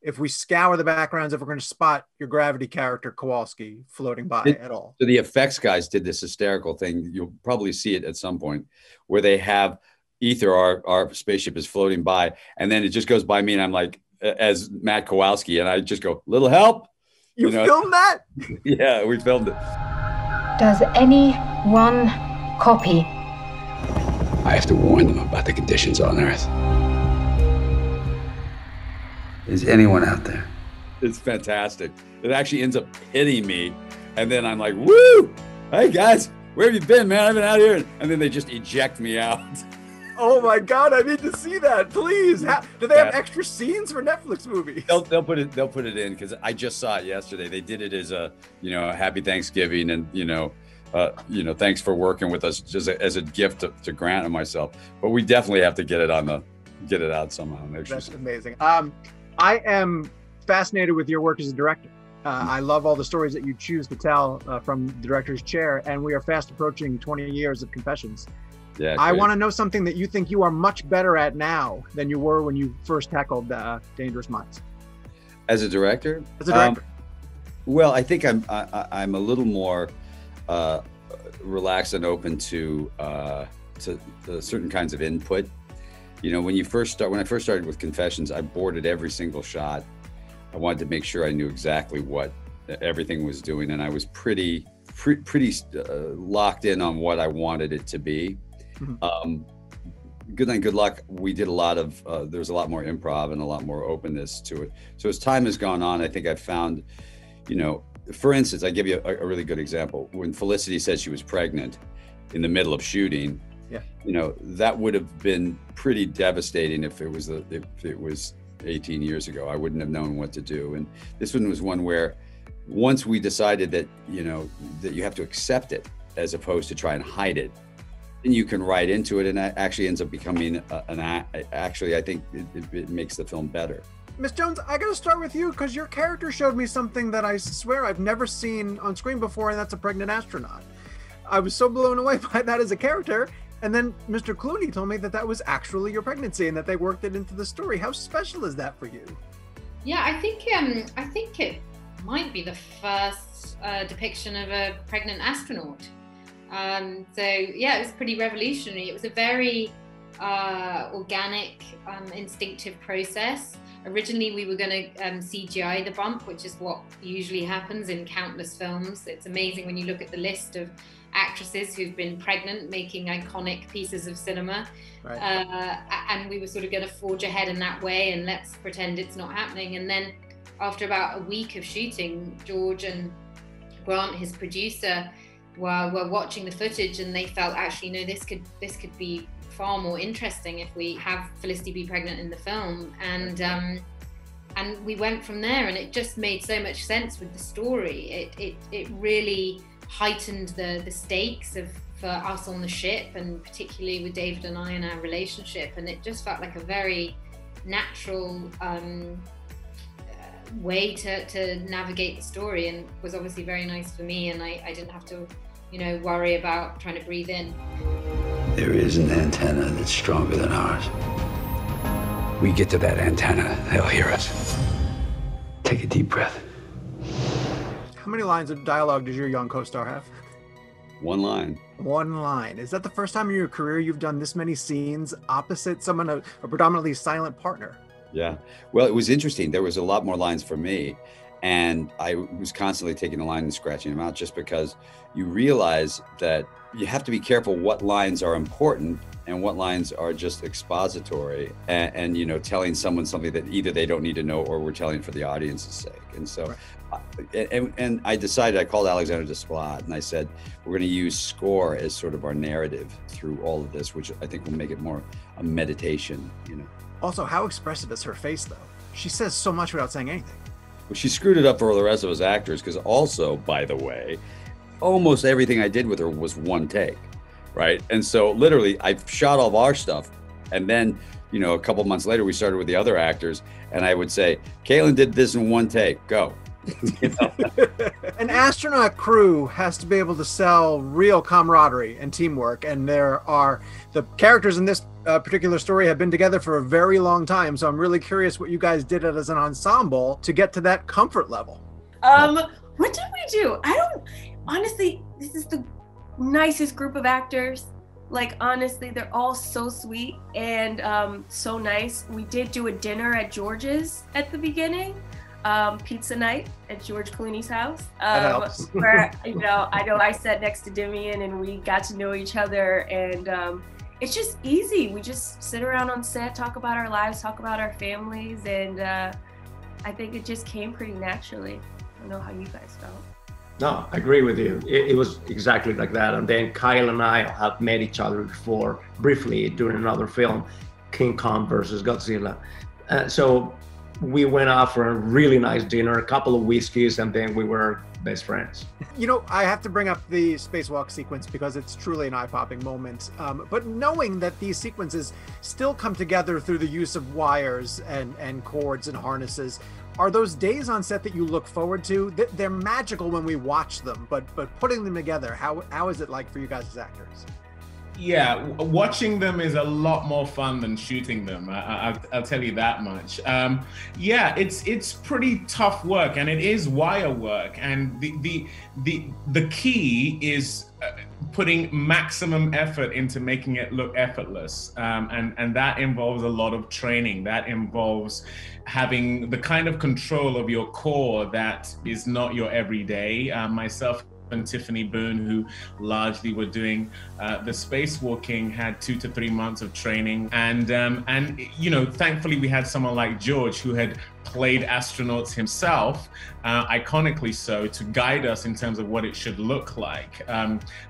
if we scour the backgrounds, if we're going to spot your Gravity character Kowalski floating by at all. So the effects guys did this hysterical thing. You'll probably see it at some point where they have Ether, our spaceship, is floating by, and then it just goes by me, and I'm like, as Matt Kowalski, and I just go, little help. You filmed that? Yeah, we filmed it. Does anyone copy? I have to warn them about the conditions on Earth. Is anyone out there? It's fantastic. It actually ends up hitting me, and then I'm like, woo! Hey guys, where have you been, man? I've been out here. And then they just eject me out. Oh my God, I need to see that, please. Do they have extra scenes for Netflix movies? They'll put it in, because I just saw it yesterday. They did it as a, happy Thanksgiving, and thanks for working with us, just as a gift to Grant and myself. But we definitely have to get it out somehow. That's amazing. I am fascinated with your work as a director. I love all the stories that you choose to tell from the director's chair, and we are fast approaching 20 years of Confessions. Yeah, I want to know something that you think you are much better at now than you were when you first tackled Dangerous Minds. As a director? As a director. Well, I think I'm a little more relaxed and open to certain kinds of input. When I first started with Confessions, I boarded every single shot. I wanted to make sure I knew exactly what everything was doing, and I was pretty locked in on what I wanted it to be. Mm-hmm. Good Night, Good Luck, we did a lot of, there was a lot more improv and a lot more openness to it. So as time has gone on, I think I've found, for instance, I give you a really good example. When Felicity said she was pregnant in the middle of shooting, that would have been pretty devastating if it was 18 years ago. I wouldn't have known what to do. And this one was one where once we decided that, that you have to accept it as opposed to try and hide it, then you can write into it, and it actually ends up becoming actually, I think it makes the film better. Miss Jones, I gotta start with you, because your character showed me something that I swear I've never seen on screen before, and that's a pregnant astronaut. I was so blown away by that as a character. And then Mr. Clooney told me that was actually your pregnancy and that they worked it into the story. How special is that for you? Yeah, I think it might be the first depiction of a pregnant astronaut. So yeah, it was pretty revolutionary. It was a very organic, instinctive process. Originally, we were going to CGI the bump, which is what usually happens in countless films. It's amazing when you look at the list of actresses who've been pregnant making iconic pieces of cinema. Right. And we were sort of going to forge ahead in that way, and let's pretend it's not happening. And then after about a week of shooting, George and Grant, his producer, were watching the footage, and they felt, actually, no, this could be far more interesting if we have Felicity be pregnant in the film. And we went from there, and it just made so much sense with the story. It really heightened the stakes for us on the ship, and particularly with David and I and our relationship, and it just felt like a very natural way to navigate the story, and was obviously very nice for me, and I didn't have to worry about trying to breathe in. There is an antenna that's stronger than ours. We get to that antenna, they'll hear us. Take a deep breath. How many lines of dialogue does your young co-star have? One line. One line. Is that the first time in your career you've done this many scenes opposite someone, a predominantly silent partner? Yeah. Well, it was interesting. There was a lot more lines for me, and I was constantly taking a line and scratching them out, just because you realize that you have to be careful what lines are important and what lines are just expository and telling someone something that either they don't need to know or we're telling for the audience's sake. And so right. And I decided, I called Alexander Desplat and I said, we're going to use score as sort of our narrative through all of this, which I think will make it more a meditation, Also, how expressive is her face, though? She says so much without saying anything. Well, she screwed it up for the rest of us actors, because also, by the way, almost everything I did with her was one take, right? And so literally, I shot all of our stuff, and then, a couple months later, we started with the other actors, and I would say, Caitlin did this in one take, go. An astronaut crew has to be able to sell real camaraderie and teamwork, and there are the characters in this particular story have been together for a very long time. So I'm really curious what you guys did as an ensemble to get to that comfort level. What did we do? Honestly, this is the nicest group of actors. Like, honestly, they're all so sweet and so nice. We did do a dinner at George's at the beginning, pizza night at George Clooney's house. That helps. Where, I know I sat next to Demian and we got to know each other, and it's just easy. We just sit around on set, talk about our lives, talk about our families, and I think it just came pretty naturally. I don't know how you guys felt. No, I agree with you. It was exactly like that. And then Kyle and I have met each other before, briefly, during another film, King Kong versus Godzilla. So we went out for a really nice dinner, a couple of whiskeys, and then we were best friends. You know, I have to bring up the spacewalk sequence because it's truly an eye-popping moment. But knowing that these sequences still come together through the use of wires and cords and harnesses, are those days on set that you look forward to? They're magical when we watch them, but putting them together, how is it like for you guys as actors? Yeah, watching them is a lot more fun than shooting them. I'll tell you that much. Yeah, it's pretty tough work, and it is wire work. And the key is putting maximum effort into making it look effortless, and that involves a lot of training. That involves having the kind of control of your core that is not your everyday. Myself and Tiffany Boone, who largely were doing the spacewalking, had 2 to 3 months of training, and you know, thankfully we had someone like George who had played astronauts himself, iconically so, to guide us in terms of what it should look like.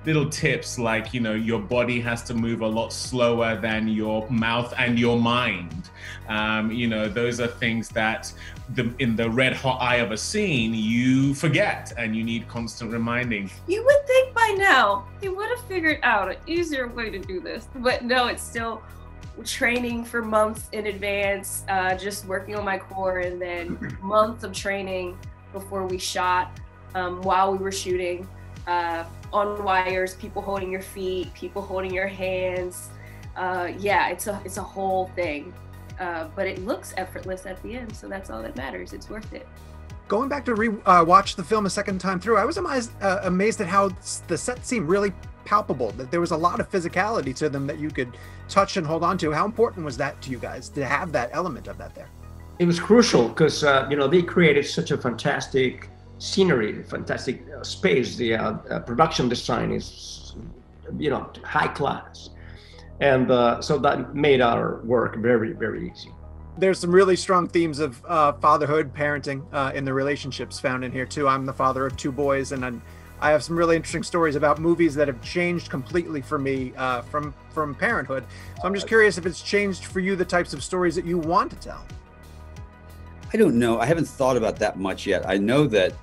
Little tips like, you know, your body has to move a lot slower than your mouth and your mind. You know, those are things that in the red hot eye of a scene, you forget, and you need constant reminding. You would think by now he would have figured out an easier way to do this, but no, it's still training for months in advance, just working on my core, and then months of training before we shot, while we were shooting, on wires, people holding your feet, people holding your hands. Yeah, it's a whole thing. But it looks effortless at the end, so that's all that matters. It's worth it. Going back to watch the film a second time through, I was amazed at how the set seemed really palpable, that there was a lot of physicality to them that you could touch and hold on to. How important was that to you guys to have that element of that there? It was crucial because, you know, they created such a fantastic scenery, fantastic space. The production design is, you know, high class. And so that made our work very, very easy. There's some really strong themes of fatherhood, parenting in the relationships found in here too. I'm the father of 2 boys, and I have some really interesting stories about movies that have changed completely for me from parenthood. So I'm just curious if it's changed for you the types of stories that you want to tell. I don't know. I haven't thought about that much yet. I know that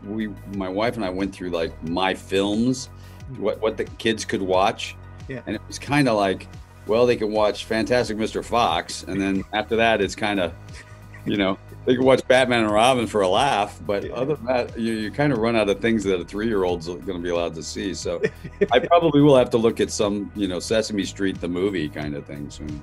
my wife and I went through like my films, what the kids could watch. Yeah. And it was kind of like, well, they can watch Fantastic Mr. Fox, and then after that, it's kind of, you know, they can watch Batman and Robin for a laugh, but other than that, you kind of run out of things that a 3-year-old's going to be allowed to see. So I probably will have to look at some, you know, Sesame Street, the movie kind of thing soon.